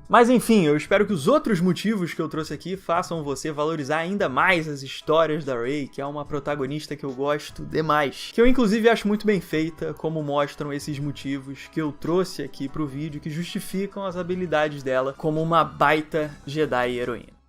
Mas enfim, eu espero que os outros motivos que eu trouxe aqui façam você valorizar ainda mais as histórias da Rey, que é uma protagonista que eu gosto demais. Que eu inclusive acho muito bem feita, como mostram esses motivos que eu trouxe aqui pro vídeo, que justificam as habilidades dela como uma baita Jedi heroína.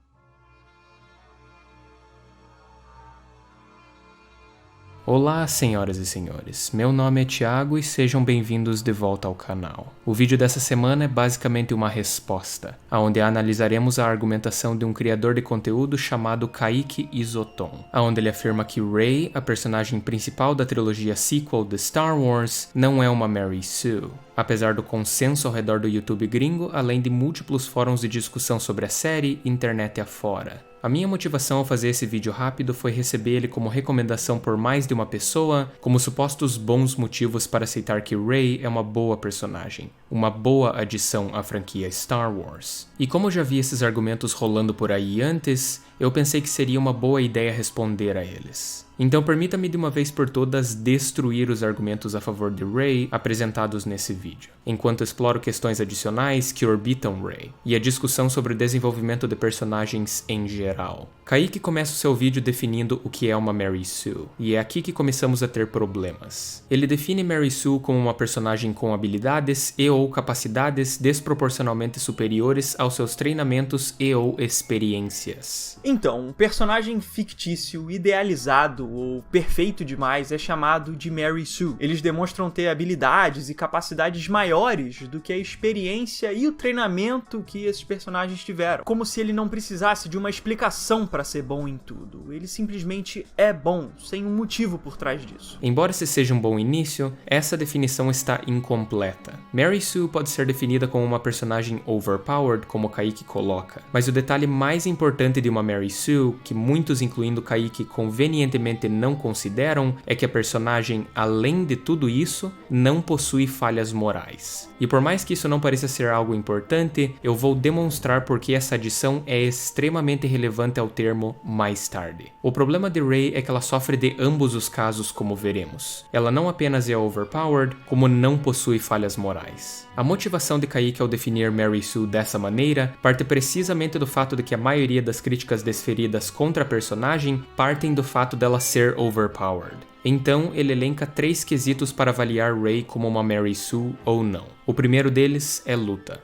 Olá, senhoras e senhores, meu nome é Thiago e sejam bem-vindos de volta ao canal. O vídeo dessa semana é basicamente uma resposta, onde analisaremos a argumentação de um criador de conteúdo chamado Kaique Isoton, onde ele afirma que Rey, a personagem principal da trilogia sequel de Star Wars, não é uma Mary Sue. Apesar do consenso ao redor do YouTube gringo, além de múltiplos fóruns de discussão sobre a série, internet afora. A minha motivação ao fazer esse vídeo rápido foi receber ele como recomendação por mais de uma pessoa, como supostos bons motivos para aceitar que Rey é uma boa personagem, uma boa adição à franquia Star Wars. E como eu já vi esses argumentos rolando por aí antes, eu pensei que seria uma boa ideia responder a eles. Então permita-me de uma vez por todas destruir os argumentos a favor de Rey apresentados nesse vídeo, enquanto exploro questões adicionais que orbitam Rey, e a discussão sobre o desenvolvimento de personagens em geral. Kaique começa o seu vídeo definindo o que é uma Mary Sue, e é aqui que começamos a ter problemas. Ele define Mary Sue como uma personagem com habilidades e ou capacidades desproporcionalmente superiores aos seus treinamentos e ou experiências. Então, um personagem fictício, idealizado ou perfeito demais é chamado de Mary Sue. Eles demonstram ter habilidades e capacidades maiores do que a experiência e o treinamento que esses personagens tiveram. Como se ele não precisasse de uma explicação para ser bom em tudo. Ele simplesmente é bom, sem um motivo por trás disso. Embora esse seja um bom início, essa definição está incompleta. Mary Sue pode ser definida como uma personagem overpowered, como Kaique coloca, mas o detalhe mais importante de uma Mary Sue, que muitos, incluindo Kaique, convenientemente não consideram, é que a personagem, além de tudo isso, não possui falhas morais. E por mais que isso não pareça ser algo importante, eu vou demonstrar por que essa adição é extremamente relevante ao termo mais tarde. O problema de Rey é que ela sofre de ambos os casos, como veremos. Ela não apenas é overpowered, como não possui falhas morais. A motivação de Kaique ao definir Mary Sue dessa maneira parte precisamente do fato de que a maioria das críticas desferidas contra a personagem partem do fato dela ser overpowered. Então, ele elenca 3 quesitos para avaliar Rey como uma Mary Sue ou não. O primeiro deles é luta.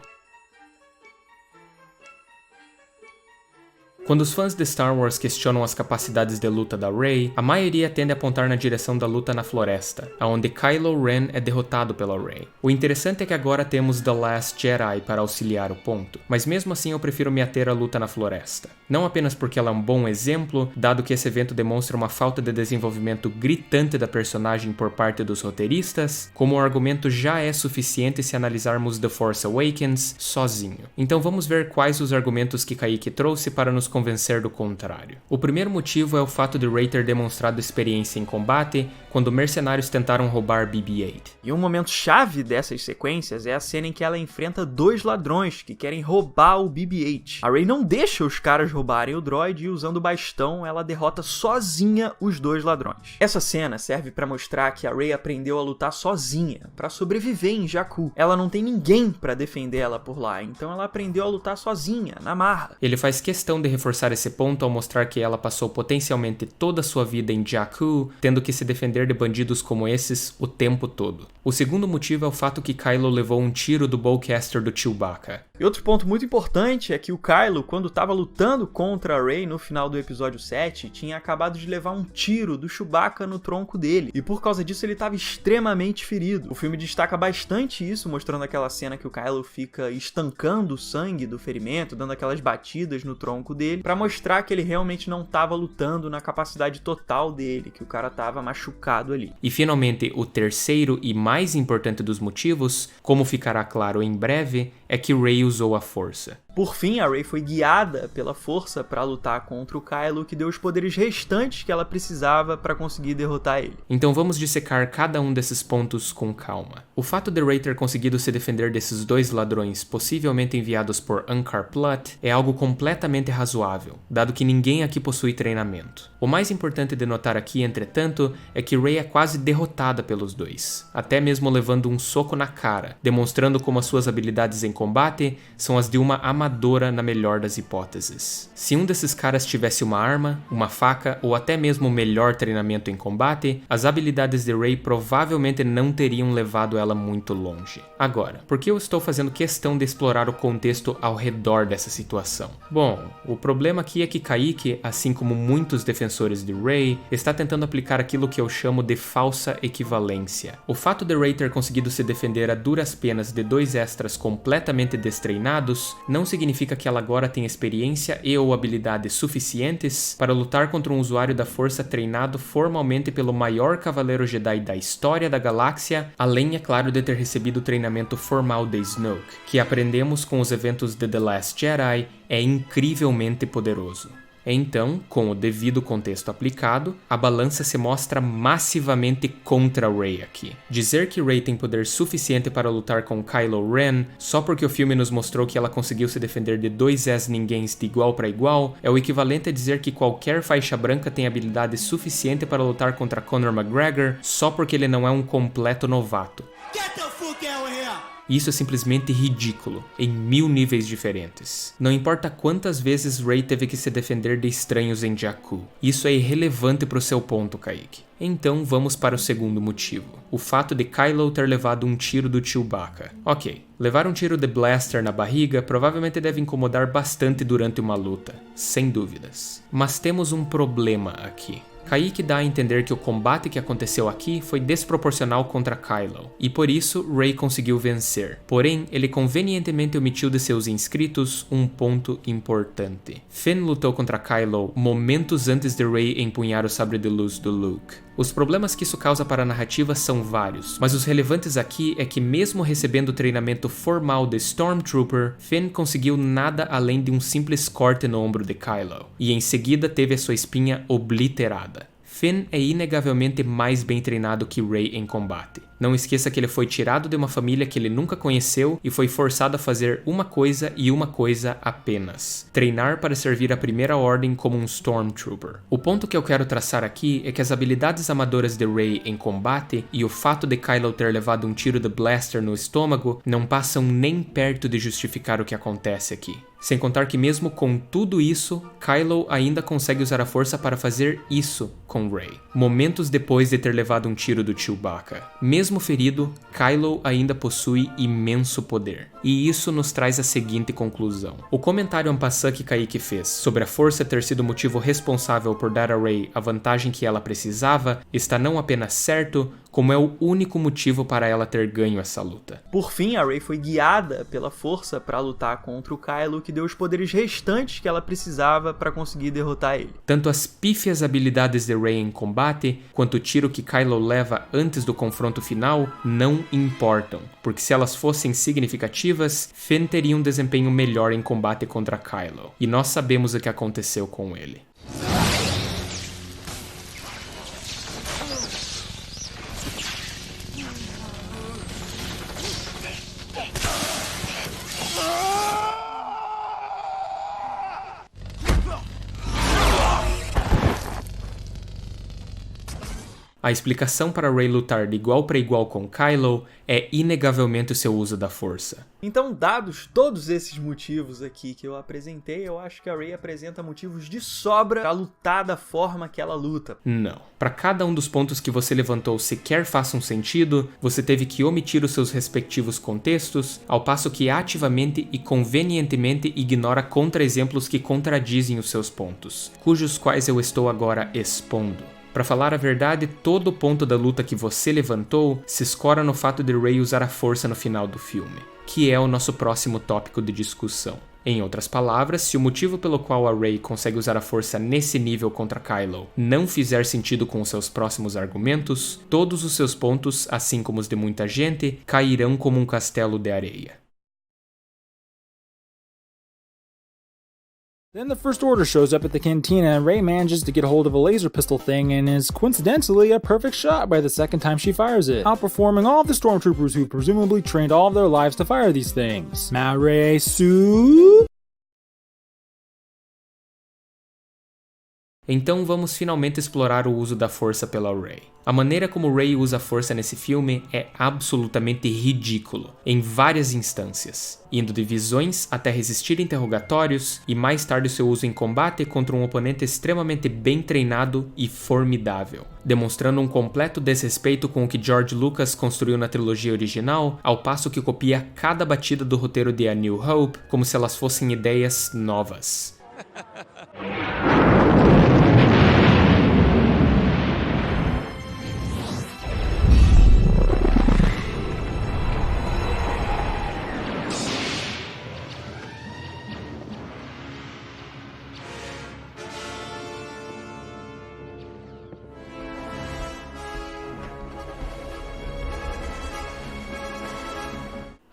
Quando os fãs de Star Wars questionam as capacidades de luta da Rey, a maioria tende a apontar na direção da luta na floresta, onde Kylo Ren é derrotado pela Rey. O interessante é que agora temos The Last Jedi para auxiliar o ponto, mas mesmo assim eu prefiro me ater à luta na floresta. Não apenas porque ela é um bom exemplo, dado que esse evento demonstra uma falta de desenvolvimento gritante da personagem por parte dos roteiristas, como o argumento já é suficiente se analisarmos The Force Awakens sozinho. Então vamos ver quais os argumentos que Kaique trouxe para nos convencer do contrário. O primeiro motivo é o fato de Rey ter demonstrado experiência em combate quando mercenários tentaram roubar BB-8. E um momento chave dessas sequências é a cena em que ela enfrenta 2 ladrões que querem roubar o BB-8. A Rey não deixa os caras roubarem o droid e usando o bastão ela derrota sozinha os 2 ladrões. Essa cena serve para mostrar que a Rey aprendeu a lutar sozinha, para sobreviver em Jakku. Ela não tem ninguém para defender ela por lá, então ela aprendeu a lutar sozinha, na marra. Ele faz questão de reforçar esse ponto ao mostrar que ela passou potencialmente toda a sua vida em Jakku, tendo que se defender de bandidos como esses o tempo todo. O segundo motivo é o fato que Kylo levou um tiro do bowcaster do Chewbacca. E outro ponto muito importante é que o Kylo, quando estava lutando contra a Rey no final do episódio 7, tinha acabado de levar um tiro do Chewbacca no tronco dele, e por causa disso ele estava extremamente ferido. O filme destaca bastante isso, mostrando aquela cena que o Kylo fica estancando o sangue do ferimento, dando aquelas batidas no tronco dele, para mostrar que ele realmente não estava lutando na capacidade total dele, que o cara estava machucado ali. E finalmente, o terceiro e mais importante dos motivos, como ficará claro em breve, é que Rey usou a força. Por fim, a Rey foi guiada pela força para lutar contra o Kylo, que deu os poderes restantes que ela precisava para conseguir derrotar ele. Então vamos dissecar cada um desses pontos com calma. O fato de Rey ter conseguido se defender desses dois ladrões, possivelmente enviados por Unkar Plutt, é algo completamente razoável, dado que ninguém aqui possui treinamento. O mais importante de notar aqui, entretanto, é que Rey é quase derrotada pelos dois, até mesmo levando um soco na cara, demonstrando como as suas habilidades em combate são as de uma amadora na melhor das hipóteses. Se um desses caras tivesse uma arma, uma faca ou até mesmo melhor treinamento em combate, as habilidades de Rey provavelmente não teriam levado ela muito longe. Agora, por que eu estou fazendo questão de explorar o contexto ao redor dessa situação? Bom, o problema aqui é que Kaique, assim como muitos defensores de Rey, está tentando aplicar aquilo que eu chamo de falsa equivalência. O fato de Rey ter conseguido se defender a duras penas de dois extras completamente destreinados não significa que ela agora tem experiência e ou habilidades suficientes para lutar contra um usuário da força treinado formalmente pelo maior cavaleiro Jedi da história da galáxia, além, é claro, de ter recebido o treinamento formal de Snoke, que aprendemos com os eventos de The Last Jedi, é incrivelmente poderoso. Então, com o devido contexto aplicado, a balança se mostra massivamente contra Rey aqui. Dizer que Rey tem poder suficiente para lutar com Kylo Ren só porque o filme nos mostrou que ela conseguiu se defender de dois ex-ninguéms de igual para igual é o equivalente a dizer que qualquer faixa branca tem habilidade suficiente para lutar contra Conor McGregor só porque ele não é um completo novato. Get the fuck out of here! Isso é simplesmente ridículo, em 1000 níveis diferentes. Não importa quantas vezes Rey teve que se defender de estranhos em Jakku. Isso é irrelevante para o seu ponto, Kaique. Então vamos para o segundo motivo. O fato de Kylo ter levado um tiro do Chewbacca. Ok, levar um tiro de blaster na barriga provavelmente deve incomodar bastante durante uma luta, sem dúvidas. Mas temos um problema aqui. Kaique dá a entender que o combate que aconteceu aqui foi desproporcional contra Kylo, e por isso Rey conseguiu vencer. Porém, ele convenientemente omitiu de seus inscritos um ponto importante. Finn lutou contra Kylo momentos antes de Rey empunhar o sabre de luz do Luke. Os problemas que isso causa para a narrativa são vários, mas os relevantes aqui é que mesmo recebendo o treinamento formal de Stormtrooper, Finn conseguiu nada além de um simples corte no ombro de Kylo, e em seguida teve a sua espinha obliterada. Finn é inegavelmente mais bem treinado que Rey em combate. Não esqueça que ele foi tirado de uma família que ele nunca conheceu e foi forçado a fazer uma coisa e uma coisa apenas: treinar para servir a Primeira Ordem como um Stormtrooper. O ponto que eu quero traçar aqui é que as habilidades amadoras de Rey em combate e o fato de Kylo ter levado um tiro de blaster no estômago não passam nem perto de justificar o que acontece aqui. Sem contar que mesmo com tudo isso, Kylo ainda consegue usar a força para fazer isso com Rey, momentos depois de ter levado um tiro do Chewbacca. Mesmo ferido, Kylo ainda possui imenso poder. E isso nos traz a seguinte conclusão. O comentário en passant que Kaique fez sobre a força ter sido o motivo responsável por dar a Rey a vantagem que ela precisava está não apenas certo, como é o único motivo para ela ter ganho essa luta. Por fim, a Rey foi guiada pela força para lutar contra o Kylo, que deu os poderes restantes que ela precisava para conseguir derrotar ele. Tanto as pífias habilidades de Rey em combate, quanto o tiro que Kylo leva antes do confronto final, não importam, porque se elas fossem significativas, Finn teria um desempenho melhor em combate contra Kylo, e nós sabemos o que aconteceu com ele. A explicação para Rey lutar de igual para igual com Kylo é inegavelmente o seu uso da força. Então, dados todos esses motivos aqui que eu apresentei, eu acho que a Rey apresenta motivos de sobra para lutar da forma que ela luta. Não. Para cada um dos pontos que você levantou sequer faça um sentido, você teve que omitir os seus respectivos contextos, ao passo que ativamente e convenientemente ignora contra-exemplos que contradizem os seus pontos, cujos quais eu estou agora expondo. Para falar a verdade, todo o ponto da luta que você levantou se escora no fato de Rey usar a força no final do filme, que é o nosso próximo tópico de discussão. Em outras palavras, se o motivo pelo qual a Rey consegue usar a força nesse nível contra Kylo não fizer sentido com os seus próximos argumentos, todos os seus pontos, assim como os de muita gente, cairão como um castelo de areia. Then the First Order shows up at the cantina and Rey manages to get a hold of a laser pistol thing and is coincidentally a perfect shot by the second time she fires it, outperforming all of the stormtroopers who presumably trained all of their lives to fire these things. Mare Su? Então vamos finalmente explorar o uso da força pela Rey. A maneira como Rey usa a força nesse filme é absolutamente ridículo, em várias instâncias, indo de visões até resistir interrogatórios e mais tarde o seu uso em combate contra um oponente extremamente bem treinado e formidável, demonstrando um completo desrespeito com o que George Lucas construiu na trilogia original, ao passo que copia cada batida do roteiro de A New Hope como se elas fossem ideias novas.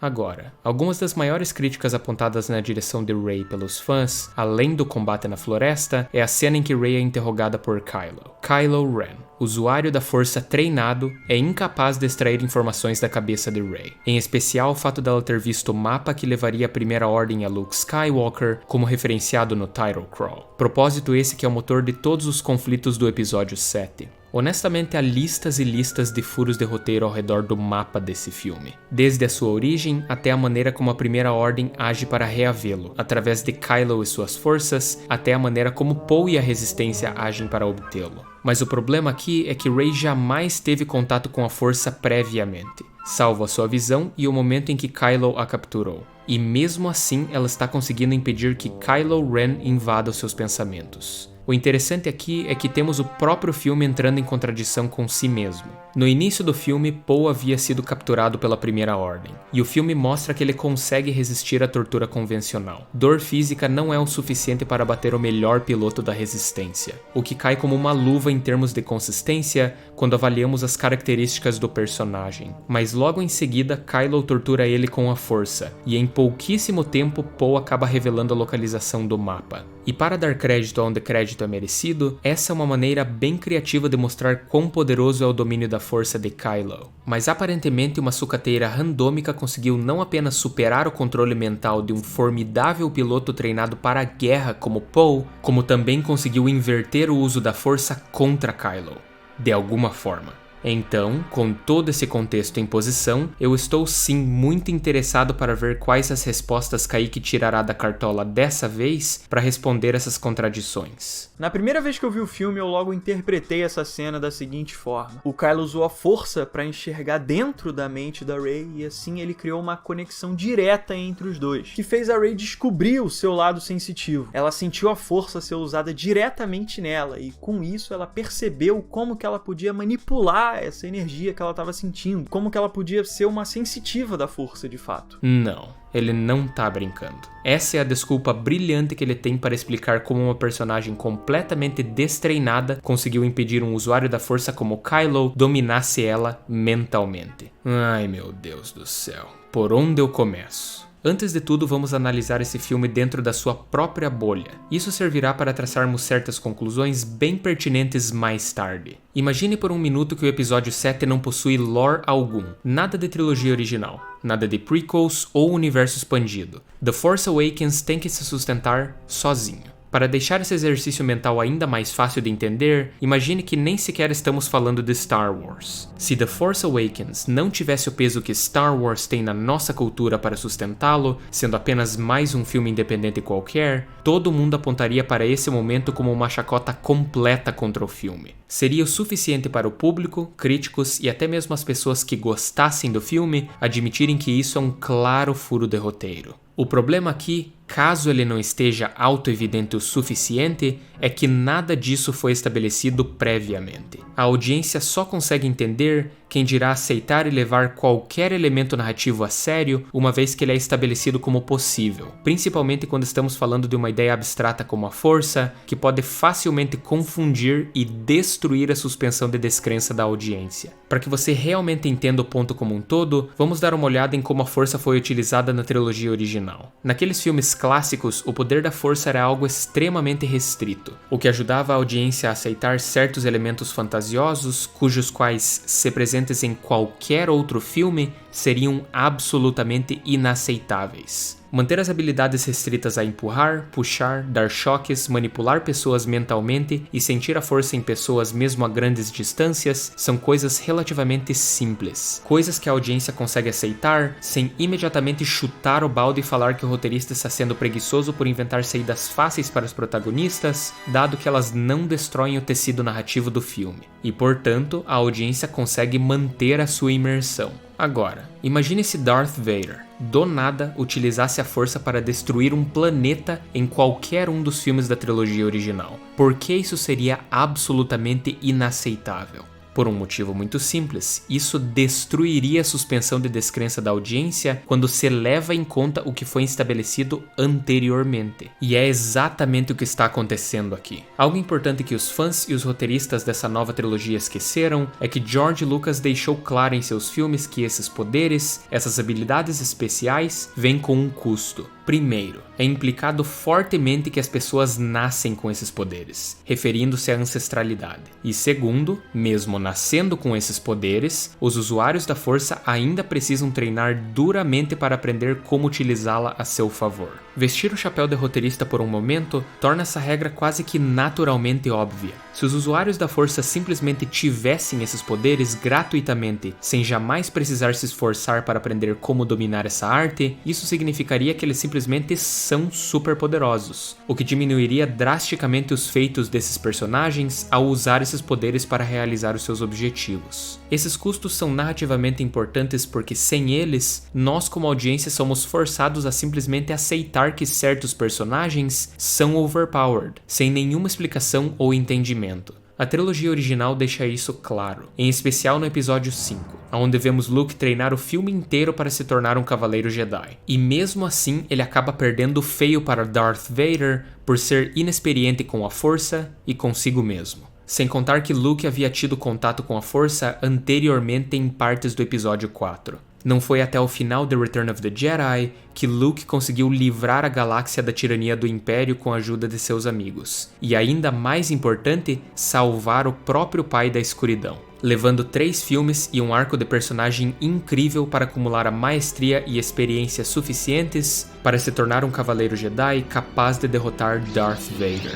Agora, algumas das maiores críticas apontadas na direção de Rey pelos fãs, além do combate na floresta, é a cena em que Rey é interrogada por Kylo. Kylo Ren, usuário da força treinado, é incapaz de extrair informações da cabeça de Rey. Em especial o fato dela ter visto o mapa que levaria a Primeira Ordem a Luke Skywalker, como referenciado no title crawl. Propósito esse que é o motor de todos os conflitos do episódio 7. Honestamente, há listas e listas de furos de roteiro ao redor do mapa desse filme, desde a sua origem até a maneira como a Primeira Ordem age para reavê-lo, através de Kylo e suas forças, até a maneira como Poe e a Resistência agem para obtê-lo. Mas o problema aqui é que Rey jamais teve contato com a força previamente, salvo a sua visão e o momento em que Kylo a capturou. E mesmo assim, ela está conseguindo impedir que Kylo Ren invada os seus pensamentos. O interessante aqui é que temos o próprio filme entrando em contradição com si mesmo. No início do filme, Poe havia sido capturado pela Primeira Ordem, e o filme mostra que ele consegue resistir à tortura convencional. Dor física não é o suficiente para bater o melhor piloto da Resistência, o que cai como uma luva em termos de consistência quando avaliamos as características do personagem. Mas logo em seguida, Kylo tortura ele com a força, e em pouquíssimo tempo Poe acaba revelando a localização do mapa. E para dar crédito onde crédito é merecido, essa é uma maneira bem criativa de mostrar quão poderoso é o domínio da força de Kylo. Mas aparentemente uma sucateira randômica conseguiu não apenas superar o controle mental de um formidável piloto treinado para a guerra como Poe, como também conseguiu inverter o uso da força contra Kylo, de alguma forma. Então, com todo esse contexto em posição, eu estou sim muito interessado para ver quais as respostas Kaique tirará da cartola dessa vez para responder essas contradições. Na primeira vez que eu vi o filme, eu logo interpretei essa cena da seguinte forma. O Kylo usou a força para enxergar dentro da mente da Rey e assim ele criou uma conexão direta entre os dois, que fez a Rey descobrir o seu lado sensitivo. Ela sentiu a força ser usada diretamente nela e com isso ela percebeu como que ela podia manipular essa energia que ela estava sentindo, como que ela podia ser uma sensitiva da força de fato. Não, ele não tá brincando. Essa é a desculpa brilhante que ele tem para explicar como uma personagem completamente destreinada conseguiu impedir um usuário da força como Kylo dominasse ela mentalmente. Ai meu Deus do céu, por onde eu começo? Antes de tudo, vamos analisar esse filme dentro da sua própria bolha. Isso servirá para traçarmos certas conclusões bem pertinentes mais tarde. Imagine por um minuto que o episódio 7 não possui lore algum, nada de trilogia original, nada de prequels ou universo expandido. The Force Awakens tem que se sustentar sozinho. Para deixar esse exercício mental ainda mais fácil de entender, imagine que nem sequer estamos falando de Star Wars. Se The Force Awakens não tivesse o peso que Star Wars tem na nossa cultura para sustentá-lo, sendo apenas mais um filme independente qualquer, todo mundo apontaria para esse momento como uma chacota completa contra o filme. Seria o suficiente para o público, críticos e até mesmo as pessoas que gostassem do filme admitirem que isso é um claro furo de roteiro. O problema aqui, caso ele não esteja autoevidente o suficiente, é que nada disso foi estabelecido previamente. A audiência só consegue entender quem dirá aceitar e levar qualquer elemento narrativo a sério, uma vez que ele é estabelecido como possível, principalmente quando estamos falando de uma ideia abstrata como a força, que pode facilmente confundir e destruir a suspensão de descrença da audiência. Para que você realmente entenda o ponto como um todo, vamos dar uma olhada em como a força foi utilizada na trilogia original. Naqueles filmes clássicos, o poder da força era algo extremamente restrito, o que ajudava a audiência a aceitar certos elementos fantasiosos, cujos quais, se presentes em qualquer outro filme, seriam absolutamente inaceitáveis. Manter as habilidades restritas a empurrar, puxar, dar choques, manipular pessoas mentalmente e sentir a força em pessoas mesmo a grandes distâncias são coisas relativamente simples. Coisas que a audiência consegue aceitar sem imediatamente chutar o balde e falar que o roteirista está sendo preguiçoso por inventar saídas fáceis para os protagonistas, dado que elas não destroem o tecido narrativo do filme. E, portanto, a audiência consegue manter a sua imersão. Agora, imagine se Darth Vader, do nada, utilizasse a força para destruir um planeta em qualquer um dos filmes da trilogia original. Por que isso seria absolutamente inaceitável? Por um motivo muito simples, isso destruiria a suspensão de descrença da audiência quando se leva em conta o que foi estabelecido anteriormente. E é exatamente o que está acontecendo aqui. Algo importante que os fãs e os roteiristas dessa nova trilogia esqueceram é que George Lucas deixou claro em seus filmes que esses poderes, essas habilidades especiais, vêm com um custo. Primeiro, é implicado fortemente que as pessoas nascem com esses poderes, referindo-se à ancestralidade. E segundo, mesmo nascendo com esses poderes, os usuários da força ainda precisam treinar duramente para aprender como utilizá-la a seu favor. Vestir o chapéu de roteirista por um momento torna essa regra quase que naturalmente óbvia. Se os usuários da força simplesmente tivessem esses poderes gratuitamente, sem jamais precisar se esforçar para aprender como dominar essa arte, isso significaria que eles simplesmente são super poderosos, o que diminuiria drasticamente os feitos desses personagens ao usar esses poderes para realizar os seus objetivos. Esses custos são narrativamente importantes porque sem eles, nós como audiência somos forçados a simplesmente aceitar que certos personagens são overpowered, sem nenhuma explicação ou entendimento. A trilogia original deixa isso claro, em especial no episódio 5, onde vemos Luke treinar o filme inteiro para se tornar um cavaleiro Jedi. E mesmo assim, ele acaba perdendo feio para Darth Vader por ser inexperiente com a força e consigo mesmo. Sem contar que Luke havia tido contato com a força anteriormente em partes do episódio 4. Não foi até o final de Return of the Jedi que Luke conseguiu livrar a galáxia da tirania do Império com a ajuda de seus amigos. E ainda mais importante, salvar o próprio pai da escuridão. Levando 3 filmes e um arco de personagem incrível para acumular a maestria e experiência suficientes para se tornar um cavaleiro Jedi capaz de derrotar Darth Vader.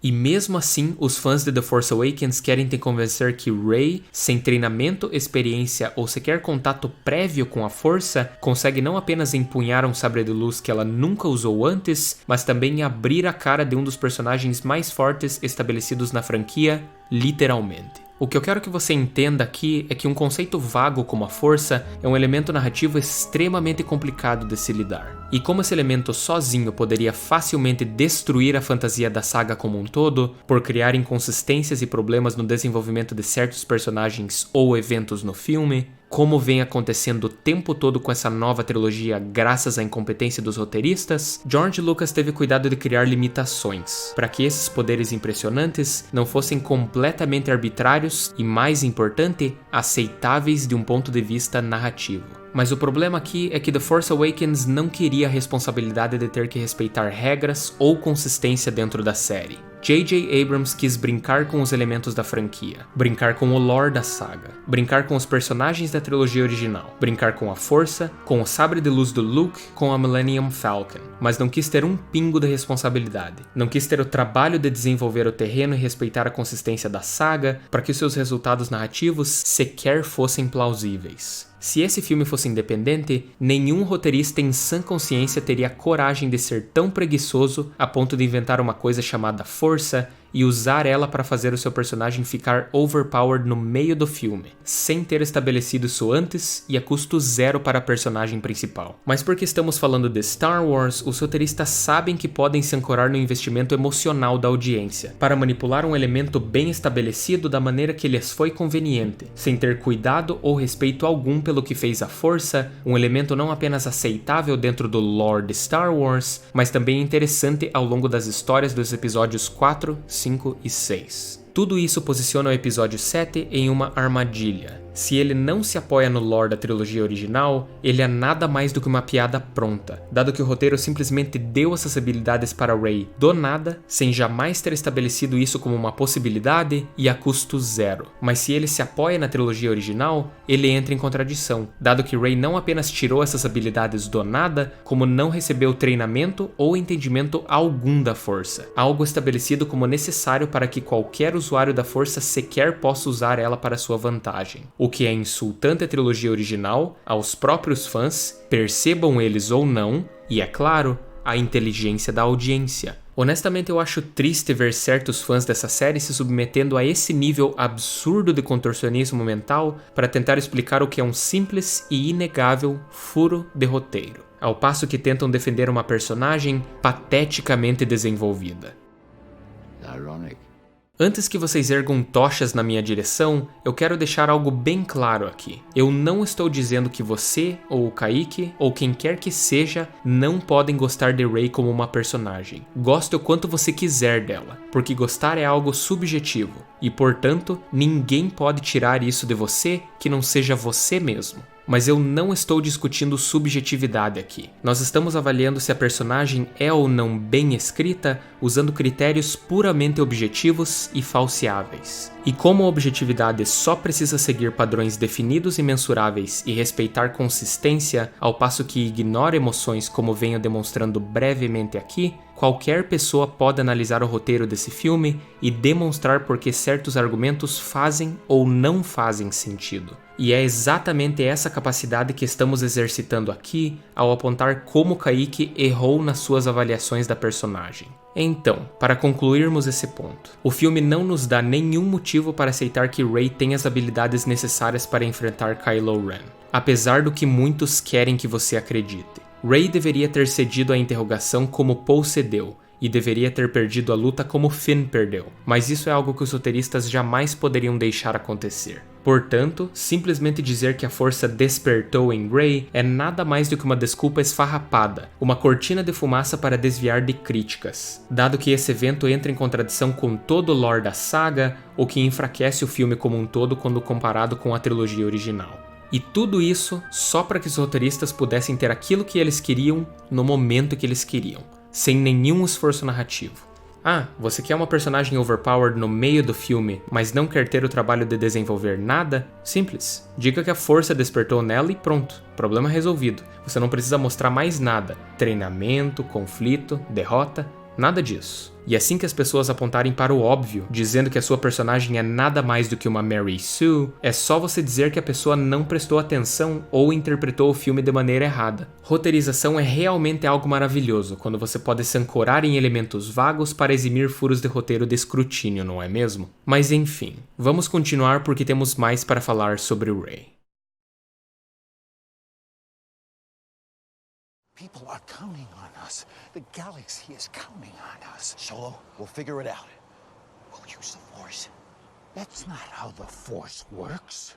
E mesmo assim, os fãs de The Force Awakens querem te convencer que Rey, sem treinamento, experiência ou sequer contato prévio com a força, consegue não apenas empunhar um sabre de luz que ela nunca usou antes, mas também abrir a cara de um dos personagens mais fortes estabelecidos na franquia, literalmente. O que eu quero que você entenda aqui é que um conceito vago como a força é um elemento narrativo extremamente complicado de se lidar. E como esse elemento sozinho poderia facilmente destruir a fantasia da saga como um todo, por criar inconsistências e problemas no desenvolvimento de certos personagens ou eventos no filme, como vem acontecendo o tempo todo com essa nova trilogia graças à incompetência dos roteiristas, George Lucas teve cuidado de criar limitações, para que esses poderes impressionantes não fossem completamente arbitrários e, mais importante, aceitáveis de um ponto de vista narrativo. Mas o problema aqui é que The Force Awakens não queria a responsabilidade de ter que respeitar regras ou consistência dentro da série. J.J. Abrams quis brincar com os elementos da franquia, brincar com o lore da saga, brincar com os personagens da trilogia original, brincar com a força, com o sabre de luz do Luke, com a Millennium Falcon, mas não quis ter um pingo de responsabilidade. Não quis ter o trabalho de desenvolver o terreno e respeitar a consistência da saga para que os seus resultados narrativos sequer fossem plausíveis. Se esse filme fosse independente, nenhum roteirista em sã consciência teria coragem de ser tão preguiçoso a ponto de inventar uma coisa chamada força e usar ela para fazer o seu personagem ficar overpowered no meio do filme, sem ter estabelecido isso antes e a custo zero para a personagem principal. Mas porque estamos falando de Star Wars, os roteiristas sabem que podem se ancorar no investimento emocional da audiência, para manipular um elemento bem estabelecido da maneira que lhes foi conveniente, sem ter cuidado ou respeito algum pelo que fez a força, um elemento não apenas aceitável dentro do lore de Star Wars, mas também interessante ao longo das histórias dos episódios 4, 5 e 6. Tudo isso posiciona o episódio 7 em uma armadilha. Se ele não se apoia no lore da trilogia original, ele é nada mais do que uma piada pronta, dado que o roteiro simplesmente deu essas habilidades para Rey do nada, sem jamais ter estabelecido isso como uma possibilidade e a custo zero. Mas se ele se apoia na trilogia original, ele entra em contradição, dado que Rey não apenas tirou essas habilidades do nada, como não recebeu treinamento ou entendimento algum da força, algo estabelecido como necessário para que qualquer usuário da força sequer possa usar ela para sua vantagem. O que é insultante à trilogia original, aos próprios fãs, percebam eles ou não, e é claro, à inteligência da audiência. Honestamente, eu acho triste ver certos fãs dessa série se submetendo a esse nível absurdo de contorcionismo mental para tentar explicar o que é um simples e inegável furo de roteiro, ao passo que tentam defender uma personagem pateticamente desenvolvida. Ironic. Antes que vocês ergam tochas na minha direção, eu quero deixar algo bem claro aqui. Eu não estou dizendo que você, ou o Kaique, ou quem quer que seja, não podem gostar de Rey como uma personagem. Goste o quanto você quiser dela, porque gostar é algo subjetivo, e portanto, ninguém pode tirar isso de você que não seja você mesmo. Mas eu não estou discutindo subjetividade aqui. Nós estamos avaliando se a personagem é ou não bem escrita usando critérios puramente objetivos e falseáveis. E como a objetividade só precisa seguir padrões definidos e mensuráveis e respeitar consistência, ao passo que ignora emoções como venho demonstrando brevemente aqui, qualquer pessoa pode analisar o roteiro desse filme e demonstrar por que certos argumentos fazem ou não fazem sentido. E é exatamente essa capacidade que estamos exercitando aqui ao apontar como Kaique errou nas suas avaliações da personagem. Então, para concluirmos esse ponto, o filme não nos dá nenhum motivo para aceitar que Rey tem as habilidades necessárias para enfrentar Kylo Ren, apesar do que muitos querem que você acredite. Rey deveria ter cedido à interrogação como Poe cedeu, e deveria ter perdido a luta como Finn perdeu, mas isso é algo que os roteiristas jamais poderiam deixar acontecer. Portanto, simplesmente dizer que a força despertou em Rey é nada mais do que uma desculpa esfarrapada, uma cortina de fumaça para desviar de críticas, dado que esse evento entra em contradição com todo o lore da saga, o que enfraquece o filme como um todo quando comparado com a trilogia original. E tudo isso só para que os roteiristas pudessem ter aquilo que eles queriam no momento que eles queriam, sem nenhum esforço narrativo. Ah, você quer uma personagem overpowered no meio do filme, mas não quer ter o trabalho de desenvolver nada? Simples. Diga que a força despertou nela e pronto. Problema resolvido. Você não precisa mostrar mais nada. Treinamento, conflito, derrota, nada disso. E assim que as pessoas apontarem para o óbvio, dizendo que a sua personagem é nada mais do que uma Mary Sue, é só você dizer que a pessoa não prestou atenção ou interpretou o filme de maneira errada. Roteirização é realmente algo maravilhoso, quando você pode se ancorar em elementos vagos para eximir furos de roteiro de escrutínio, não é mesmo? Mas enfim, vamos continuar porque temos mais para falar sobre Rey. People are counting on us. The galaxy is counting on us. Solo, we'll figure it out. We'll use the Force. That's not how the Force works.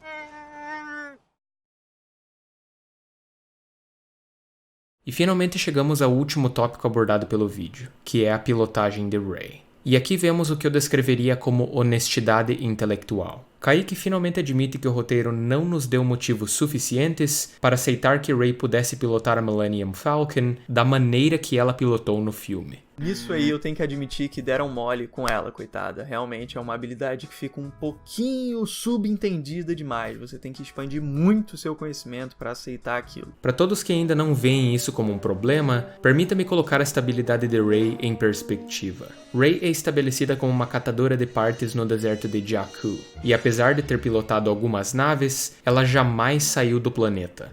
E finalmente chegamos ao último tópico abordado pelo vídeo, que é a pilotagem de Rey. E aqui vemos o que eu descreveria como honestidade intelectual. Kaique finalmente admite que o roteiro não nos deu motivos suficientes para aceitar que Rey pudesse pilotar a Millennium Falcon da maneira que ela pilotou no filme. Nisso aí eu tenho que admitir que deram mole com ela, coitada. Realmente é uma habilidade que fica um pouquinho subentendida demais. Você tem que expandir muito o seu conhecimento para aceitar aquilo. Para todos que ainda não veem isso como um problema, permita-me colocar esta habilidade de Rey em perspectiva. Rey é estabelecida como uma catadora de partes no deserto de Jakku, e apesar de ter pilotado algumas naves, ela jamais saiu do planeta.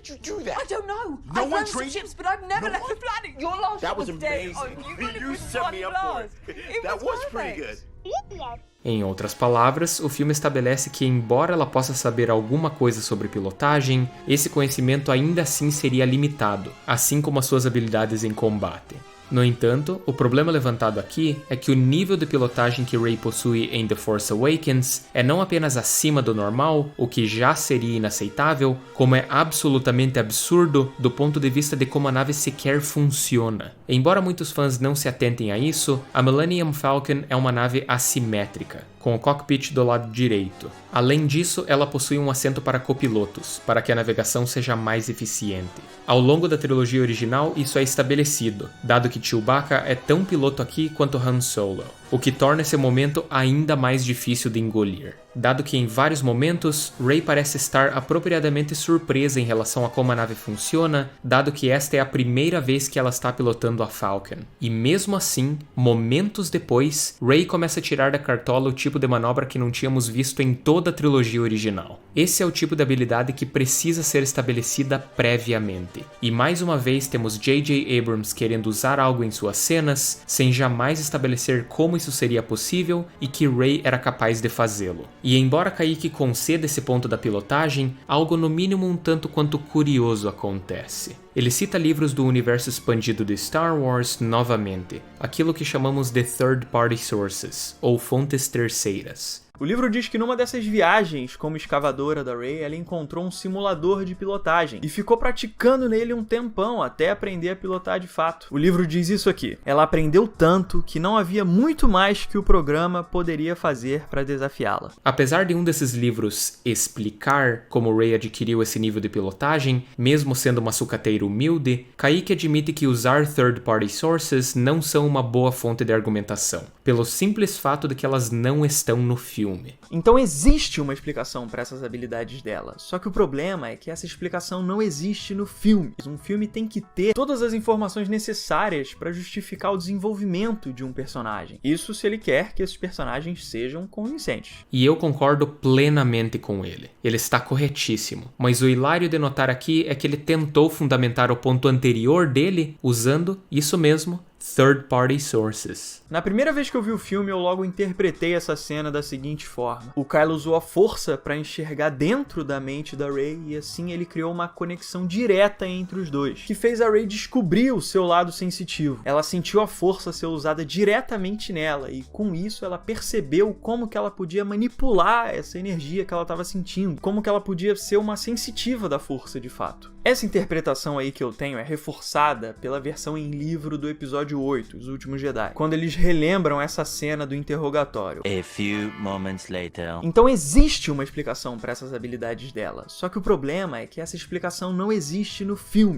You do that? I don't know. No I've one flown some trained ships, but I've never No left one? the planet. Your last That ship was was dead. amazing. Oh, you got You it set me up for it. It That was pretty perfect. good. Em outras palavras, o filme estabelece que, embora ela possa saber alguma coisa sobre pilotagem, esse conhecimento ainda assim seria limitado, assim como as suas habilidades em combate. No entanto, o problema levantado aqui é que o nível de pilotagem que Rey possui em The Force Awakens é não apenas acima do normal, o que já seria inaceitável, como é absolutamente absurdo do ponto de vista de como a nave sequer funciona. Embora muitos fãs não se atentem a isso, a Millennium Falcon é uma nave assimétrica, com o cockpit do lado direito. Além disso, ela possui um assento para copilotos, para que a navegação seja mais eficiente. Ao longo da trilogia original, isso é estabelecido, dado que Chewbacca é tão piloto aqui quanto Han Solo, o que torna esse momento ainda mais difícil de engolir. Dado que em vários momentos, Rey parece estar apropriadamente surpresa em relação a como a nave funciona, dado que esta é a primeira vez que ela está pilotando a Falcon. E mesmo assim, momentos depois, Rey começa a tirar da cartola o tipo de manobra que não tínhamos visto em toda a trilogia original. Esse é o tipo de habilidade que precisa ser estabelecida previamente. E mais uma vez temos J.J. Abrams querendo usar algo em suas cenas, sem jamais estabelecer como isso seria possível e que Rey era capaz de fazê-lo. E embora Kaique conceda esse ponto da pilotagem, algo no mínimo um tanto quanto curioso acontece. Ele cita livros do universo expandido de Star Wars novamente, aquilo que chamamos de Third Party Sources, ou fontes terceiras. O livro diz que numa dessas viagens como escavadora da Rey, ela encontrou um simulador de pilotagem e ficou praticando nele um tempão até aprender a pilotar de fato. O livro diz isso aqui: ela aprendeu tanto que não havia muito mais que o programa poderia fazer para desafiá-la. Apesar de um desses livros explicar como Rey adquiriu esse nível de pilotagem, mesmo sendo uma sucateira humilde, Kaique admite que usar third-party sources não são uma boa fonte de argumentação, pelo simples fato de que elas não estão no filme. Então existe uma explicação para essas habilidades dela, só que o problema é que essa explicação não existe no filme. Um filme tem que ter todas as informações necessárias para justificar o desenvolvimento de um personagem. Isso se ele quer que esses personagens sejam convincentes. E eu concordo plenamente com ele. Ele está corretíssimo. Mas o hilário de notar aqui é que ele tentou fundamentar o ponto anterior dele usando isso mesmo, third-party sources. Na primeira vez que eu vi o filme, eu logo interpretei essa cena da seguinte forma: o Kylo usou a força para enxergar dentro da mente da Rey e assim ele criou uma conexão direta entre os dois, que fez a Rey descobrir o seu lado sensitivo. Ela sentiu a força ser usada diretamente nela e com isso ela percebeu como que ela podia manipular essa energia que ela estava sentindo, como que ela podia ser uma sensitiva da força de fato. Essa interpretação aí que eu tenho é reforçada pela versão em livro do episódio 8, Os Últimos Jedi, quando eles relembram essa cena do interrogatório. A few moments later. Então existe uma explicação para essas habilidades dela, só que o problema é que essa explicação não existe no filme.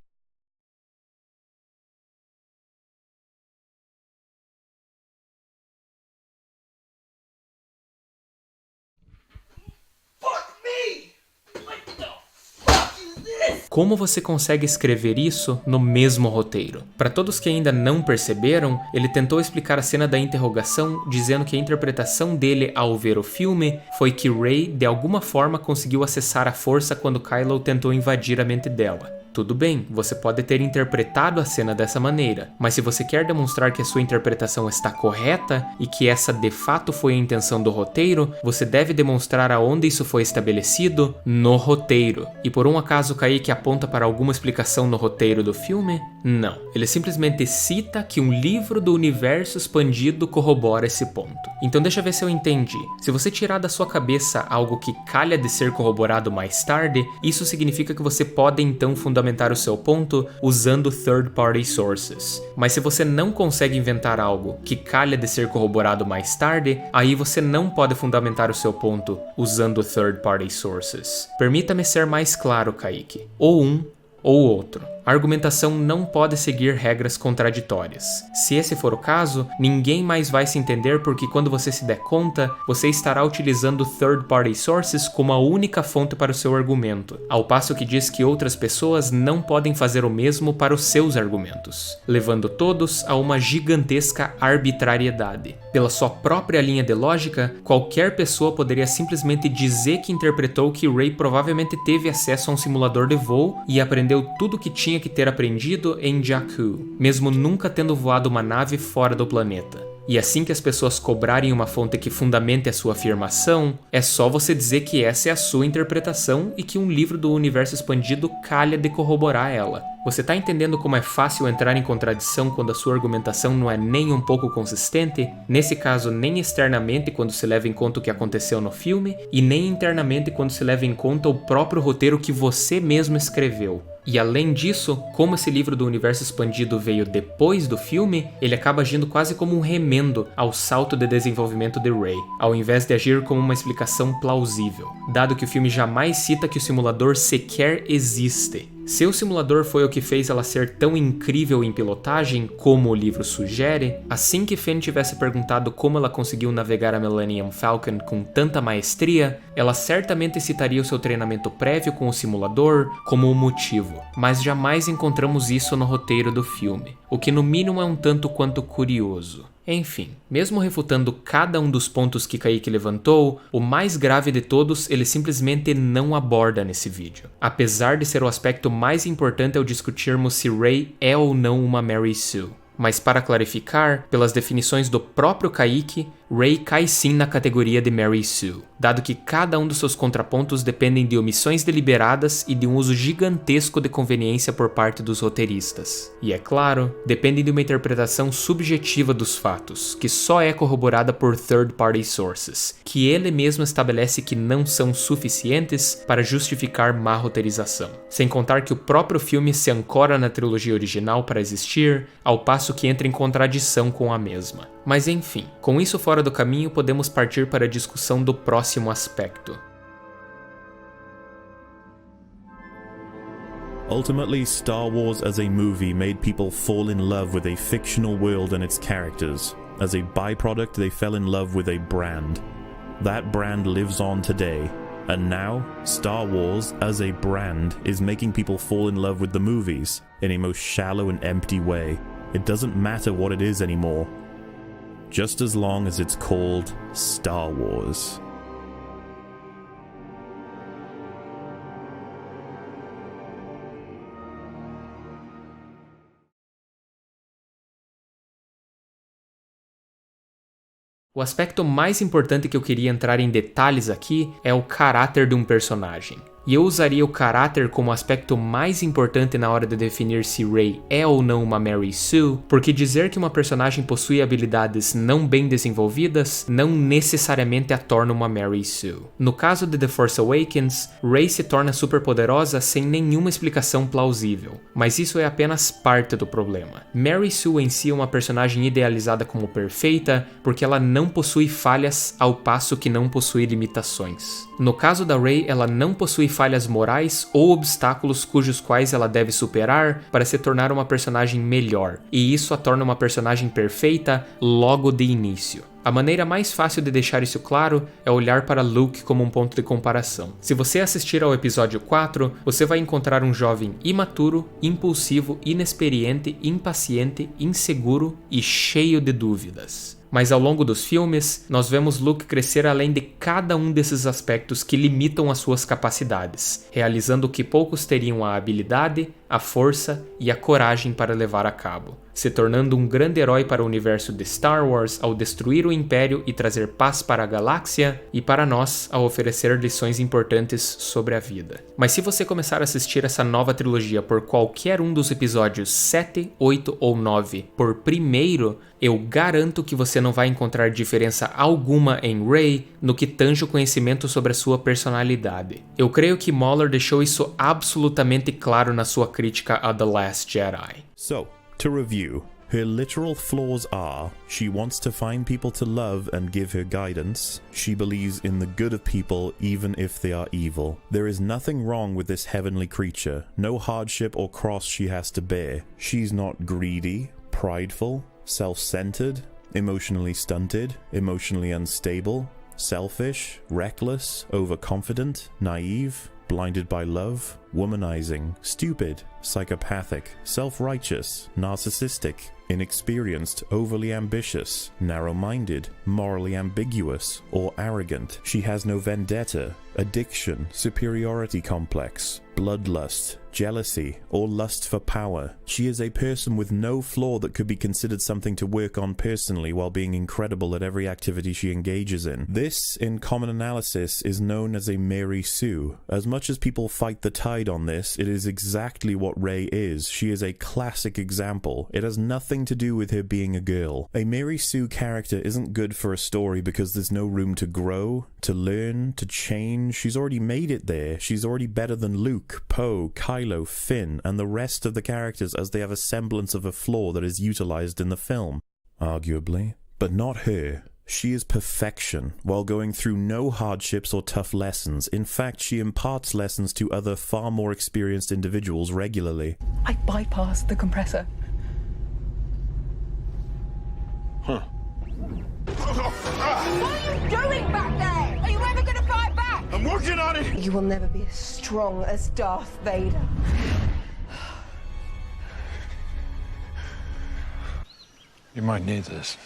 Como você consegue escrever isso no mesmo roteiro? Para todos que ainda não perceberam, ele tentou explicar a cena da interrogação dizendo que a interpretação dele ao ver o filme foi que Rey de alguma forma conseguiu acessar a força quando Kylo tentou invadir a mente dela. Tudo bem, você pode ter interpretado a cena dessa maneira, mas se você quer demonstrar que a sua interpretação está correta e que essa de fato foi a intenção do roteiro, você deve demonstrar aonde isso foi estabelecido no roteiro. E por um acaso Kaique aponta para alguma explicação no roteiro do filme? Não. Ele simplesmente cita que um livro do universo expandido corrobora esse ponto. Então deixa eu ver se eu entendi. Se você tirar da sua cabeça algo que calha de ser corroborado mais tarde, isso significa que você pode então fundamentar o seu ponto usando third-party sources. Mas se você não consegue inventar algo que calha de ser corroborado mais tarde, aí você não pode fundamentar o seu ponto usando third-party sources. Permita-me ser mais claro, Kaique. Ou um ou outro. A argumentação não pode seguir regras contraditórias. Se esse for o caso, ninguém mais vai se entender porque quando você se der conta, você estará utilizando third-party sources como a única fonte para o seu argumento, ao passo que diz que outras pessoas não podem fazer o mesmo para os seus argumentos, levando todos a uma gigantesca arbitrariedade. Pela sua própria linha de lógica, qualquer pessoa poderia simplesmente dizer que interpretou que Rey provavelmente teve acesso a um simulador de voo e aprendeu tudo o que tinha que ter aprendido em Jakku, mesmo nunca tendo voado uma nave fora do planeta. E assim que as pessoas cobrarem uma fonte que fundamente a sua afirmação, é só você dizer que essa é a sua interpretação e que um livro do universo expandido calha de corroborar ela. Você tá entendendo como é fácil entrar em contradição quando a sua argumentação não é nem um pouco consistente? Nesse caso, nem externamente quando se leva em conta o que aconteceu no filme, e nem internamente quando se leva em conta o próprio roteiro que você mesmo escreveu. E além disso, como esse livro do universo expandido veio depois do filme, ele acaba agindo quase como um remendo ao salto de desenvolvimento de Rey, ao invés de agir como uma explicação plausível, dado que o filme jamais cita que o simulador sequer existe. Se o simulador foi o que fez ela ser tão incrível em pilotagem, como o livro sugere, assim que Finn tivesse perguntado como ela conseguiu navegar a Millennium Falcon com tanta maestria, ela certamente citaria o seu treinamento prévio com o simulador como o motivo, mas jamais encontramos isso no roteiro do filme, o que no mínimo é um tanto quanto curioso. Enfim, mesmo refutando cada um dos pontos que Kaique levantou, o mais grave de todos ele simplesmente não aborda nesse vídeo. Apesar de ser o aspecto mais importante ao discutirmos se Rey é ou não uma Mary Sue. Mas para clarificar, pelas definições do próprio Kaique, Rey cai sim na categoria de Mary Sue, dado que cada um dos seus contrapontos dependem de omissões deliberadas e de um uso gigantesco de conveniência por parte dos roteiristas. E é claro, dependem de uma interpretação subjetiva dos fatos, que só é corroborada por third-party sources, que ele mesmo estabelece que não são suficientes para justificar má roteirização. Sem contar que o próprio filme se ancora na trilogia original para existir, ao passo que entra em contradição com a mesma. Mas enfim, com isso fora do caminho, podemos partir para a discussão do próximo aspecto. Ultimately, Star Wars as a movie made people fall in love with a fictional world and its characters. As a byproduct, they fell in love with a brand. That brand lives on today. And now, Star Wars as a brand is making people fall in love with the movies in a most shallow and empty way. It doesn't matter what it is anymore. Just as long as it's called Star Wars. O aspecto mais importante que eu queria entrar em detalhes aqui é o caráter de um personagem. E eu usaria o caráter como aspecto mais importante na hora de definir se Rey é ou não uma Mary Sue, porque dizer que uma personagem possui habilidades não bem desenvolvidas não necessariamente a torna uma Mary Sue. No caso de The Force Awakens, Rey se torna superpoderosa sem nenhuma explicação plausível, mas isso é apenas parte do problema. Mary Sue em si é uma personagem idealizada como perfeita porque ela não possui falhas ao passo que não possui limitações. No caso da Rey, ela não possui falhas morais ou obstáculos cujos quais ela deve superar para se tornar uma personagem melhor, e isso a torna uma personagem perfeita logo de início. A maneira mais fácil de deixar isso claro é olhar para Luke como um ponto de comparação. Se você assistir ao episódio 4, você vai encontrar um jovem imaturo, impulsivo, inexperiente, impaciente, inseguro e cheio de dúvidas. Mas ao longo dos filmes, nós vemos Luke crescer além de cada um desses aspectos que limitam as suas capacidades, realizando o que poucos teriam a habilidade, a força e a coragem para levar a cabo, se tornando um grande herói para o universo de Star Wars ao destruir o Império e trazer paz para a galáxia, e para nós ao oferecer lições importantes sobre a vida. Mas se você começar a assistir essa nova trilogia por qualquer um dos episódios 7, 8 ou 9 por primeiro, eu garanto que você não vai encontrar diferença alguma em Rey no que tange o conhecimento sobre a sua personalidade. Eu creio que Moller deixou isso absolutamente claro na sua crítica a The Last Jedi. So, to review, Her literal flaws are, she wants to find people to love and give her guidance. She believes in the good of people even if they are evil. There is nothing wrong with this heavenly creature, no hardship or cross she has to bear. She's not greedy, prideful, self-centered, emotionally stunted, emotionally unstable, selfish, reckless, overconfident, naive, blinded by love, womanizing, stupid, psychopathic, self-righteous, narcissistic, inexperienced, overly ambitious, narrow-minded, morally ambiguous, or arrogant. She has no vendetta, addiction, superiority complex, bloodlust, jealousy, or lust for power. She is a person with no flaw that could be considered something to work on personally while being incredible at every activity she engages in. This, in common analysis, is known as a Mary Sue. As much as people fight the tide on this, it is exactly what Rey is. She is a classic example. It has nothing to do with her being a girl. A Mary Sue character isn't good for a story because there's no room to grow, to learn, to change. She's already made it there. She's already better than Luke, Poe, Kylo, Finn, and the rest of the characters as they have a semblance of a flaw that is utilized in the film. Arguably. But not her. She is perfection, while going through no hardships or tough lessons. In fact, she imparts lessons to other far more experienced individuals regularly. I bypassed the compressor. Huh. What are you doing back there? Are you ever going to fight back? I'm working on it! You will never be as strong as Darth Vader. You might need this.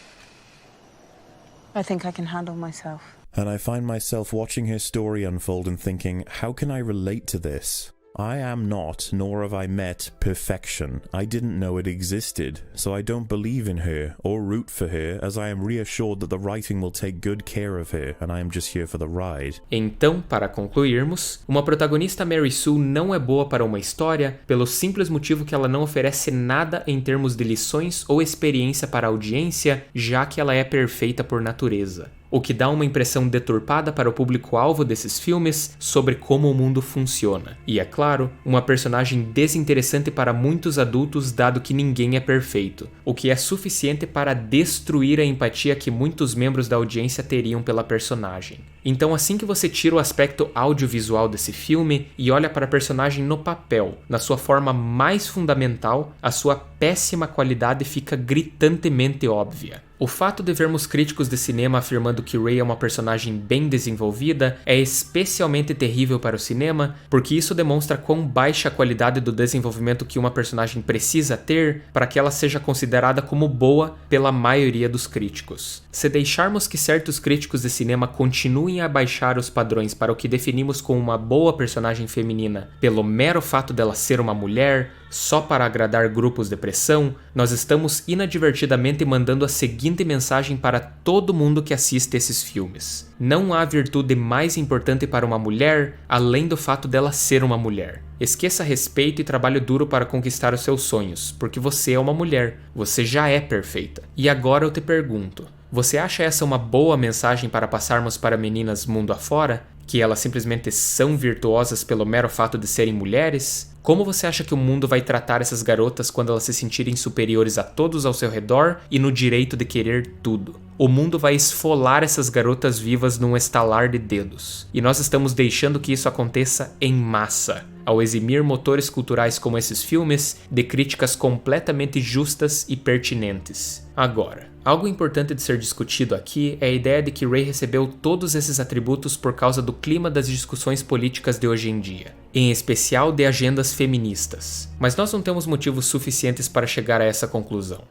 I think I can handle myself. And I find myself watching her story unfold and thinking, how can I relate to this? I am not, nor have I met, perfection. I didn't know it existed, so I don't believe in her, or root for her, as I am reassured that the writing will take good care of her, and I am just here for the ride. Então, para concluirmos, uma protagonista Mary Sue não é boa para uma história pelo simples motivo que ela não oferece nada em termos de lições ou experiência para a audiência, já que ela é perfeita por natureza. O que dá uma impressão deturpada para o público-alvo desses filmes sobre como o mundo funciona. E, é claro, uma personagem desinteressante para muitos adultos, dado que ninguém é perfeito, o que é suficiente para destruir a empatia que muitos membros da audiência teriam pela personagem. Então, assim que você tira o aspecto audiovisual desse filme e olha para a personagem no papel, na sua forma mais fundamental, a sua péssima qualidade fica gritantemente óbvia. O fato de vermos críticos de cinema afirmando que Rey é uma personagem bem desenvolvida é especialmente terrível para o cinema, porque isso demonstra quão baixa a qualidade do desenvolvimento que uma personagem precisa ter para que ela seja considerada como boa pela maioria dos críticos. Se deixarmos que certos críticos de cinema continuem a baixar os padrões para o que definimos como uma boa personagem feminina pelo mero fato dela ser uma mulher, só para agradar grupos de pressão, nós estamos inadvertidamente mandando a seguinte mensagem para todo mundo que assiste esses filmes. Não há virtude mais importante para uma mulher além do fato dela ser uma mulher. Esqueça respeito e trabalho duro para conquistar os seus sonhos, porque você é uma mulher, você já é perfeita. E agora eu te pergunto, você acha essa uma boa mensagem para passarmos para meninas mundo afora? Que elas simplesmente são virtuosas pelo mero fato de serem mulheres? Como você acha que o mundo vai tratar essas garotas quando elas se sentirem superiores a todos ao seu redor e no direito de querer tudo? O mundo vai esfolar essas garotas vivas num estalar de dedos. E nós estamos deixando que isso aconteça em massa, ao eximir motores culturais como esses filmes de críticas completamente justas e pertinentes. Agora, algo importante de ser discutido aqui é a ideia de que Rey recebeu todos esses atributos por causa do clima das discussões políticas de hoje em dia, em especial de agendas feministas. Mas nós não temos motivos suficientes para chegar a essa conclusão,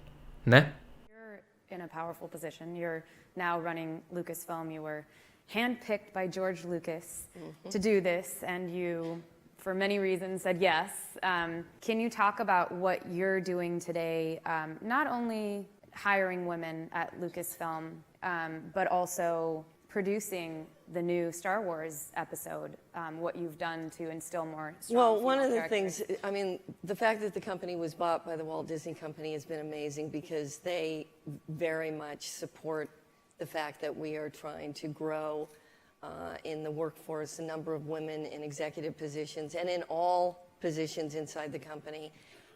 né? In a powerful position. You're now running Lucasfilm. You were handpicked by George Lucas to do this, and you, for many reasons, said yes. Can you talk about what you're doing today, not only hiring women at Lucasfilm, but also producing the new Star Wars episode, what you've done to instill more strong Well, one female of the characters. things, I mean, the fact that the company was bought by the Walt Disney Company has been amazing because they very much support the fact that we are trying to grow in the workforce a number of women in executive positions and in all positions inside the company.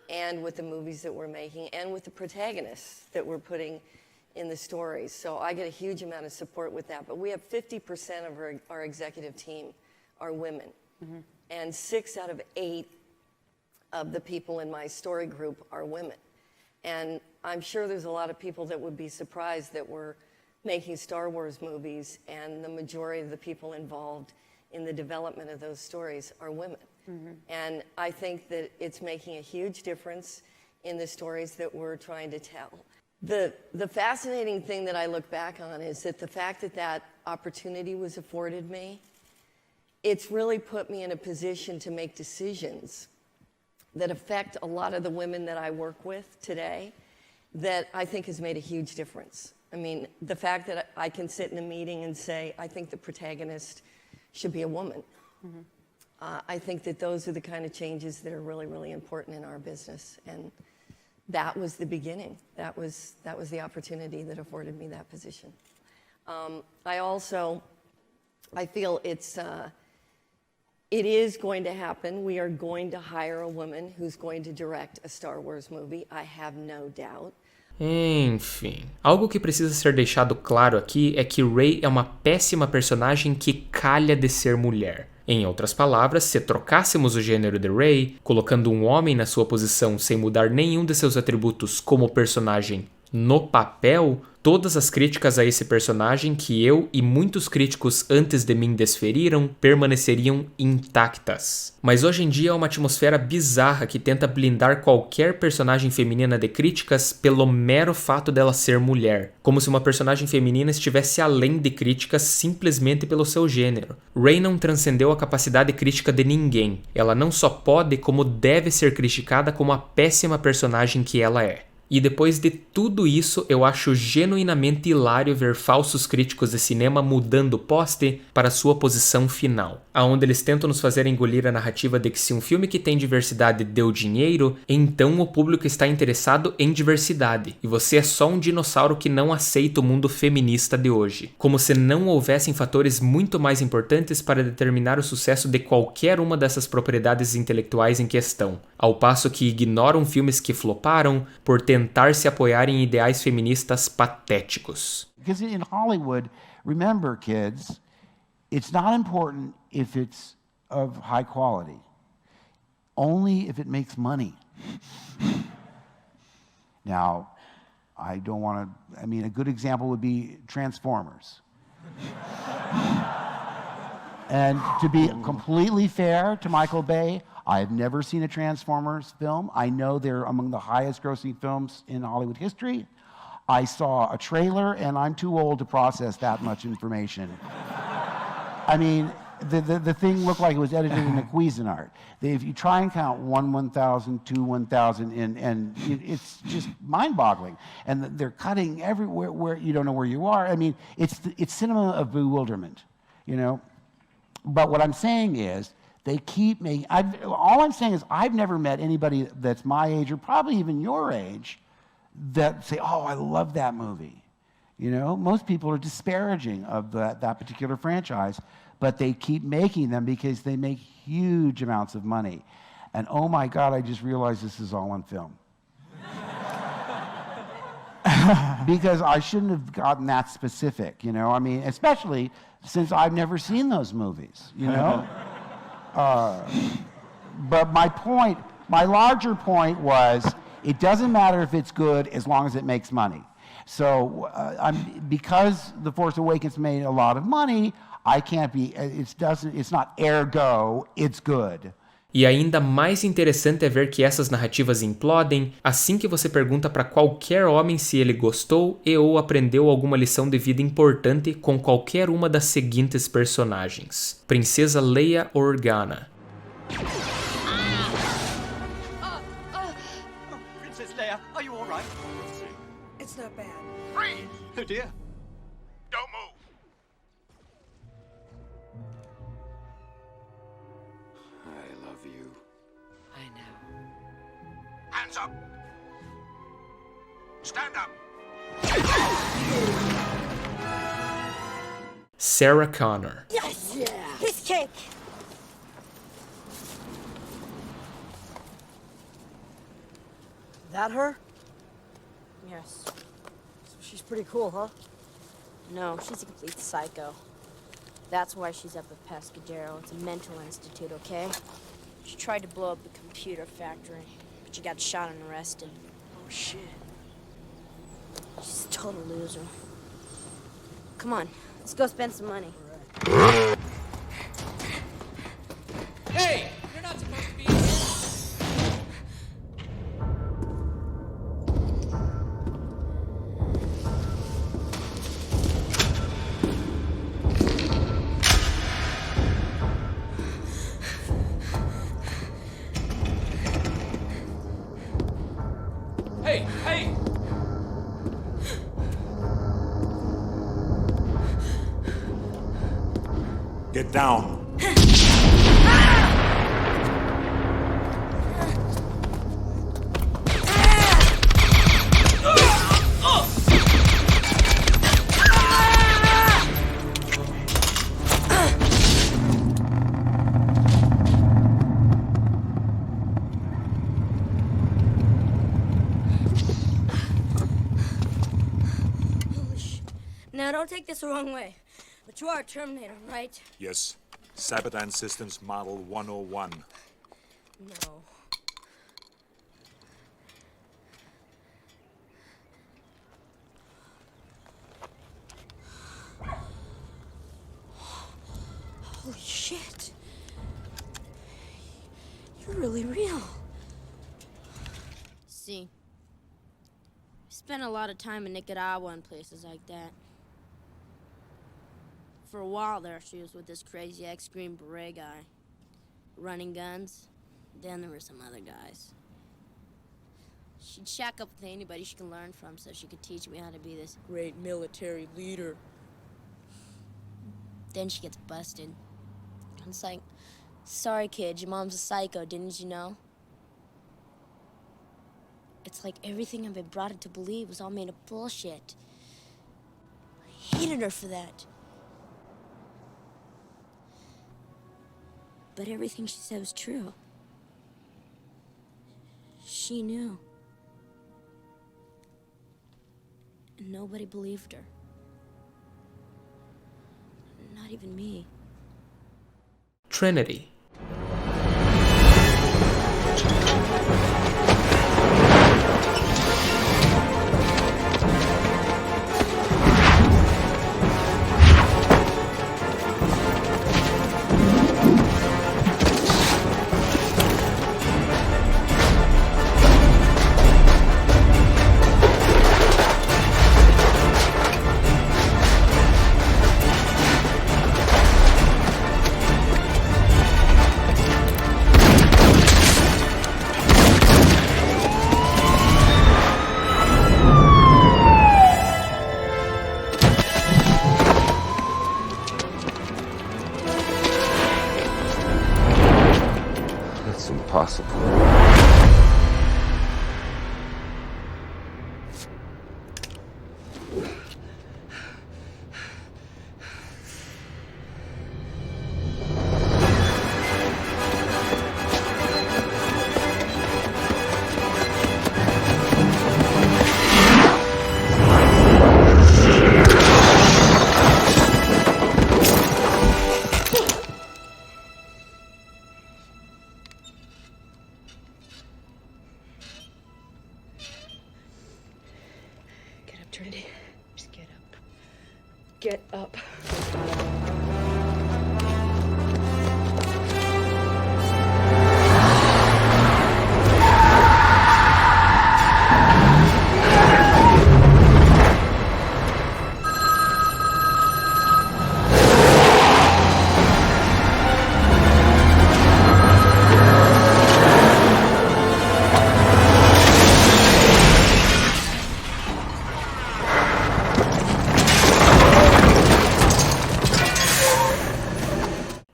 and with the movies that we're making and with the protagonists that we're putting in the stories. So I get a huge amount of support with that. But we have 50% of our executive team are women. Mm-hmm. And 6 out of 8 of the people in my story group are women. And I'm sure there's a lot of people that would be surprised that we're making Star Wars movies and the majority of the people involved in the development of those stories are women. Mm-hmm. And I think that it's making a huge difference in the stories that we're trying to tell. The fascinating thing that I look back on is that the fact that that opportunity was afforded me, it's really put me in a position to make decisions that affect a lot of the women that I work with today that I think has made a huge difference. I mean, the fact that I can sit in a meeting and say, I think the protagonist should be a woman. Mm-hmm. I think that those are the kind of changes that are really, really important in our business. And that was the beginning. That was the opportunity that afforded me that position. I feel it is going to happen. We are going to hire a woman who's going to direct a Star Wars movie. I have no doubt. Enfim, algo que precisa ser deixado claro aqui é que Rey é uma péssima personagem que calha de ser mulher. Em outras palavras, se trocássemos o gênero de Rey, colocando um homem na sua posição sem mudar nenhum de seus atributos como personagem no papel, todas as críticas a esse personagem que eu e muitos críticos antes de mim desferiram permaneceriam intactas. Mas hoje em dia é uma atmosfera bizarra que tenta blindar qualquer personagem feminina de críticas pelo mero fato dela ser mulher, como se uma personagem feminina estivesse além de críticas simplesmente pelo seu gênero. Rey não transcendeu a capacidade crítica de ninguém. Ela não só pode, como deve ser criticada como a péssima personagem que ela é. E depois de tudo isso, eu acho genuinamente hilário ver falsos críticos de cinema mudando o poste para sua posição final, aonde eles tentam nos fazer engolir a narrativa de que se um filme que tem diversidade deu dinheiro, então o público está interessado em diversidade, e você é só um dinossauro que não aceita o mundo feminista de hoje, como se não houvessem fatores muito mais importantes para determinar o sucesso de qualquer uma dessas propriedades intelectuais em questão, ao passo que ignoram filmes que floparam por tentar se apoiar em ideais feministas patéticos. Because in Hollywood, remember kids, it's not important if it's of high quality. Only if it makes money. Now, I don't want to, I mean, a good example would be Transformers. And to be completely fair to Michael Bay, I've never seen a Transformers film. I know they're among the highest grossing films in Hollywood history. I saw a trailer and I'm too old to process that much information. I mean, the thing looked like it was edited in a Cuisinart. If you try and count 1,000, 2, 1,000, and it's just mind-boggling. And they're cutting everywhere where you don't know where you are. I mean, it's cinema of bewilderment, you know? But what I'm saying is, they keep making, all I'm saying is I've never met anybody that's my age or probably even your age that say, oh, I love that movie. You know, most people are disparaging of that particular franchise, but they keep making them because they make huge amounts of money. And oh my God, I just realized this is all on film. Because I shouldn't have gotten that specific, you know, I mean, especially since I've never seen those movies, you know? But my larger point was, it doesn't matter if it's good as long as it makes money. So because The Force Awakens made a lot of money, I can't be, it's not ergo, it's good. E ainda mais interessante é ver que essas narrativas implodem assim que você pergunta para qualquer homem se ele gostou e ou aprendeu alguma lição de vida importante com qualquer uma das seguintes personagens: Princesa Leia Organa, Princess Leia, are you all right? It's not bad. Freeze! Oh dear. Don't move. I love you. I know. Hands up. Stand up. Sarah Connor, Yes! Yeah! Piece of cake! That her? Yes. So she's pretty cool, huh? No, she's a complete psycho. That's why she's up at Pescadero. It's a mental institute, okay? She tried to blow up the computer factory, but she got shot and arrested. Oh, shit. She's a total loser. Come on, let's go spend some money. Hey! You're not supposed to be here! Hey! Hey! Get down. Now, don't take this the wrong way, but you are a Terminator, right? Yes. Sabadan Systems Model 101. No. Holy shit. You're really real. See, we spent a lot of time in Nicaragua and places like that. For a while there, she was with this crazy ex-Green Beret guy, running guns. Then there were some other guys. She'd shack up with anybody she can learn from so she could teach me how to be this great military leader. Then she gets busted. And it's like, sorry kid, your mom's a psycho, didn't you know? It's like everything I've been brought up to believe was all made of bullshit. I hated her for that. But everything she said was true. She knew. And nobody believed her. Not even me. Trinity. It's impossible. Trinity, just get up. Get up.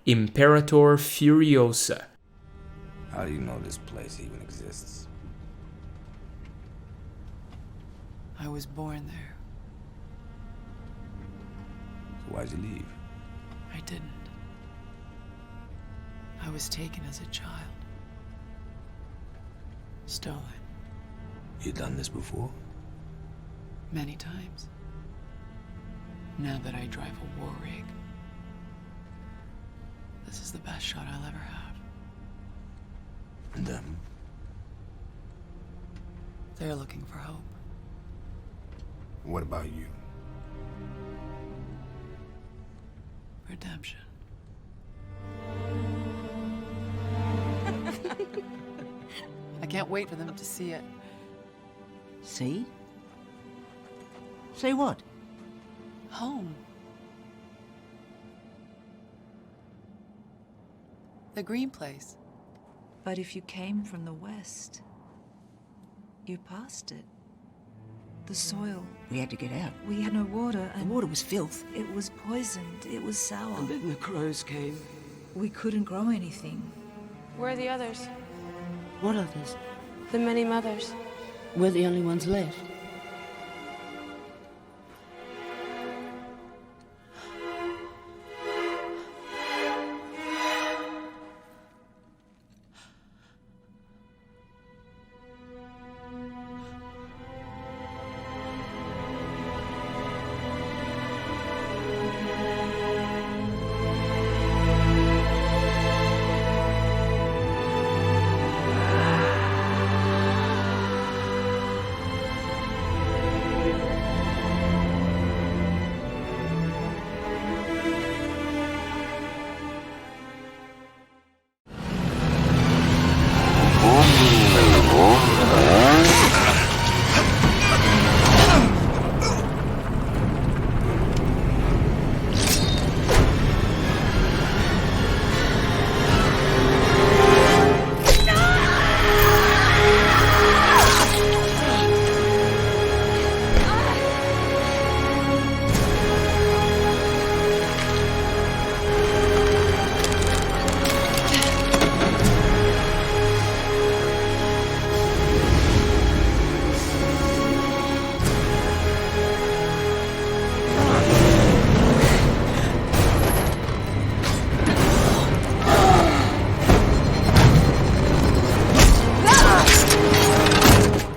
Imperator Furiosa. How do you know this place even exists? I was born there. So why'd you leave? I didn't. I was taken as a child. Stolen. You done this before? Many times. Now that I drive a war rig, this is the best shot I'll ever have. And them? They're looking for hope. What about you? Redemption. I can't wait for them to see it. See? Say what? Home. The green place. But if you came from the west, you passed it. The soil. We had to get out. We had no water, and The water was filth. it was poisoned. It was sour. And then the crows came. We couldn't grow anything. Where are the others? What others? The many mothers. We're the only ones left.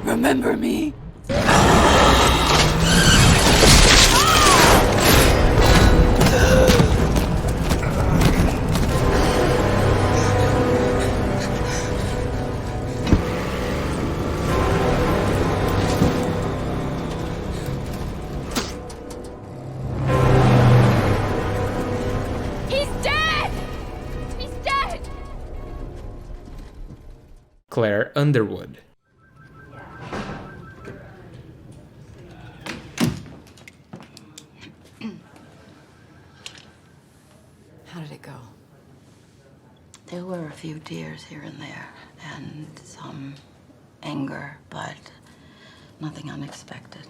Remember me? He's dead! He's dead! Claire Underwood. How did it go? There were a few tears here and there, and some anger, but nothing unexpected.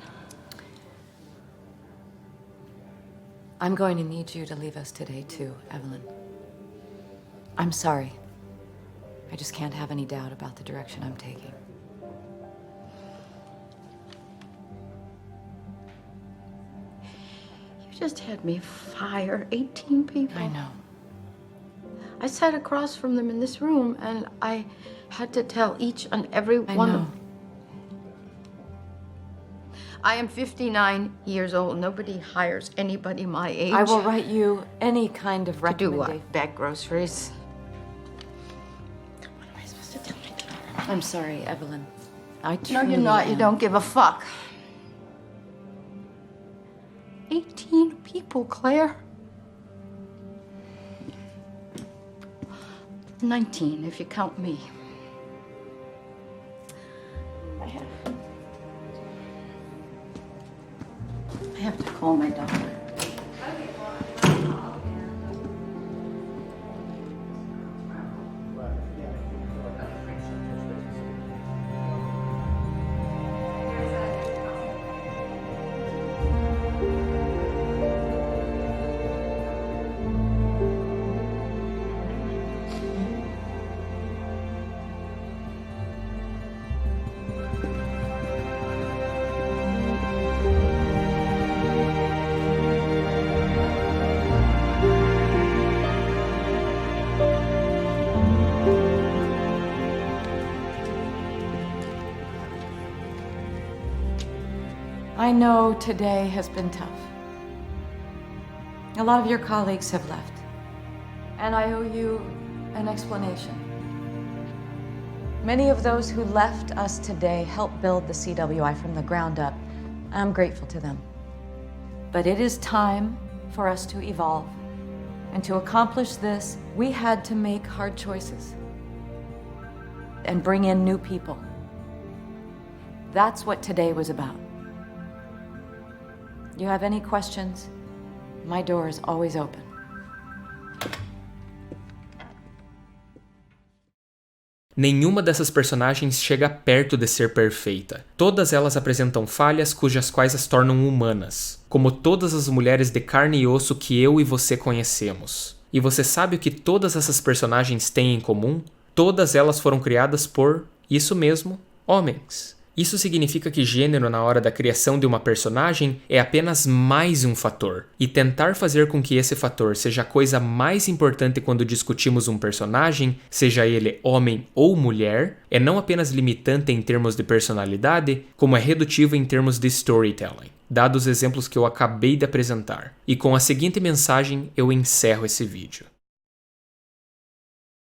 I'm going to need you to leave us today, too, Evelyn. I'm sorry. I just can't have any doubt about the direction I'm taking. You just had me fire 18 people. I know. I sat across from them in this room, and I had to tell each and every I one know. of them. I am 59 years old. Nobody hires anybody my age. I will write you any kind of To do recommendation. what? Bag groceries? I'm sorry, Evelyn. I No, truly you're not. You am. don't give a fuck. 18 people, Claire. 19, if you count me. I have to call my doctor. I know today has been tough. A lot of your colleagues have left, and I owe you an explanation. Many of those who left us today helped build the CWI from the ground up. I'm grateful to them. But it is time for us to evolve. And to accomplish this, we had to make hard choices and bring in new people. That's what today was about. You have any questions? My door is always open. Nenhuma dessas personagens chega perto de ser perfeita. Todas elas apresentam falhas cujas quais as tornam humanas, como todas as mulheres de carne e osso que eu e você conhecemos. E você sabe o que todas essas personagens têm em comum? Todas elas foram criadas por, isso mesmo, homens. Isso significa que gênero na hora da criação de uma personagem é apenas mais um fator, e tentar fazer com que esse fator seja a coisa mais importante quando discutimos um personagem, seja ele homem ou mulher, é não apenas limitante em termos de personalidade, como é redutivo em termos de storytelling, dados os exemplos que eu acabei de apresentar. E com a seguinte mensagem eu encerro esse vídeo.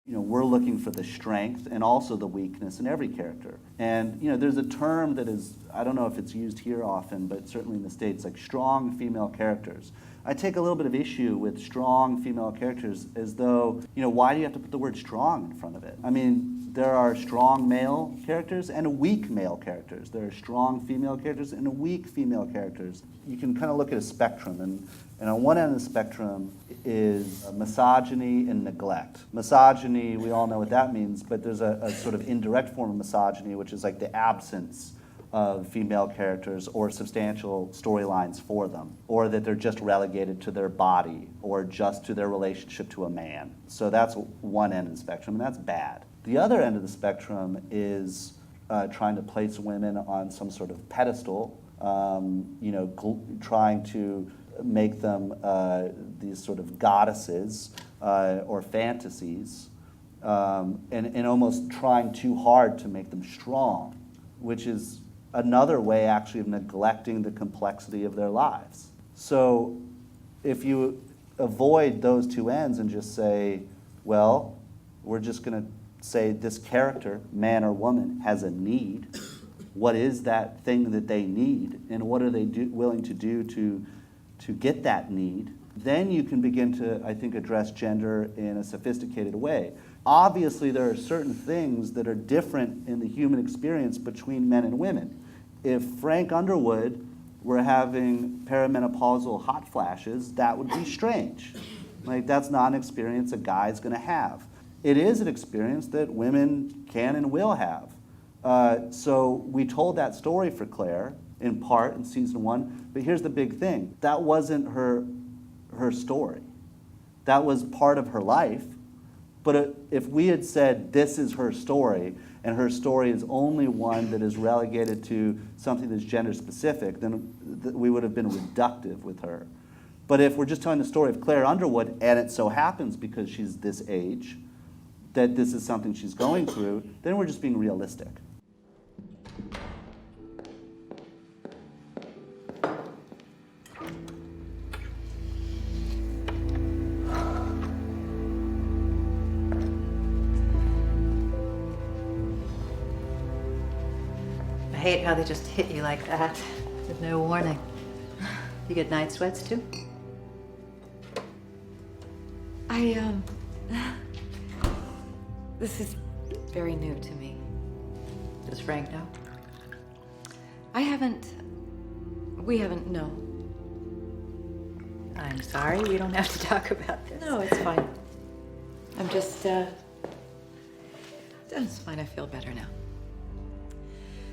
You know, we're looking for the strength and also the weakness in every character. And, you know, there's a term that is, I don't know if it's used here often, but certainly in the States, like strong female characters. I take a little bit of issue with strong female characters as though, you know, why do you have to put the word strong in front of it? I mean, there are strong male characters and weak male characters. There are strong female characters and weak female characters. You can kind of look at a spectrum, and on one end of the spectrum is misogyny and neglect. Misogyny, we all know what that means, but there's a sort of indirect form of misogyny, which is like the absence of female characters or substantial storylines for them, or that they're just relegated to their body or just to their relationship to a man. So that's one end of the spectrum, and that's bad. The other end of the spectrum is trying to place women on some sort of pedestal, you know, trying to make them these sort of goddesses or fantasies, and almost trying too hard to make them strong, which is another way actually of neglecting the complexity of their lives. So if you avoid those two ends and just say, well, we're just going to say this character, man or woman, has a need. What is that thing that they need, and what are they willing to do to get that need? Then you can begin to, I think, address gender in a sophisticated way. Obviously, there are certain things that are different in the human experience between men and women. If Frank Underwood were having perimenopausal hot flashes, that would be strange. Like, that's not an experience a guy's going to have. It is an experience that women can and will have. So we told that story for Claire, in part, in season 1, but here's the big thing. That wasn't her story. That was part of her life. But if we had said this is her story, and her story is only one that is relegated to something that's gender specific, then we would have been reductive with her. But if we're just telling the story of Claire Underwood, and it so happens because she's this age, that this is something she's going through, then we're just being realistic. I hate how they just hit you like that, with no warning. You get night sweats too? This is very new to me. Does Frank know? We haven't, no. I'm sorry, we don't have to talk about this. No, it's fine. I'm just, It's fine, I feel better now.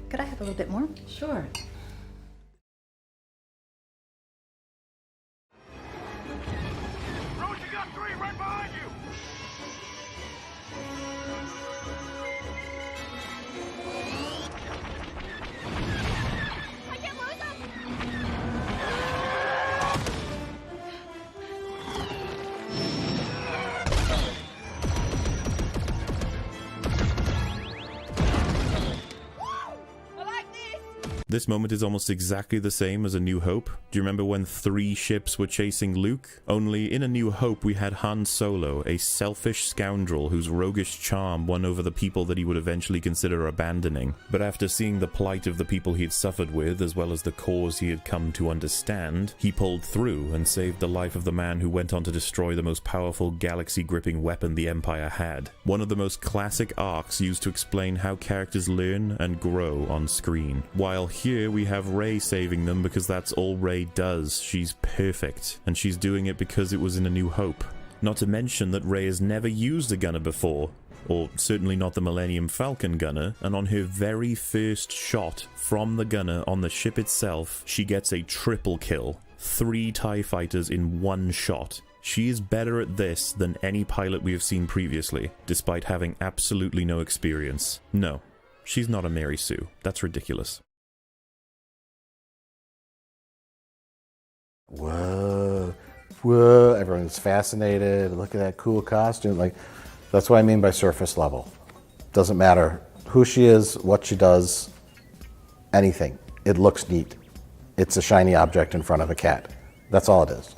Could I have a little bit more? Sure. Rose, you got 3 right behind you! I can't lose him! I like this! This moment is almost exactly the same as A New Hope. Do you remember when 3 ships were chasing Luke? Only in A New Hope we had Han Solo, a selfish scoundrel whose roguish charm won over the people that he would eventually consider abandoning. But after seeing the plight of the people he had suffered with, as well as the cause he had come to understand, he pulled through and saved the life of the man who went on to destroy the most powerful galaxy-gripping weapon the Empire had. One of the most classic arcs used to explain how characters learn and grow on screen. While here we have Rey saving them because that's all Rey does. She's perfect, and she's doing it because it was in A New Hope. Not to mention that Rey has never used a gunner before, or certainly not the Millennium Falcon gunner, and on her very first shot from the gunner on the ship itself, she gets a triple kill. 3 TIE fighters in 1 shot. She is better at this than any pilot we have seen previously, despite having absolutely no experience. No, she's not a Mary Sue. That's ridiculous. Whoa, whoa, everyone's fascinated. Look at that cool costume. Like, that's what I mean by surface level. Doesn't matter who she is, what she does, anything. It looks neat. It's a shiny object in front of a cat. That's all it is.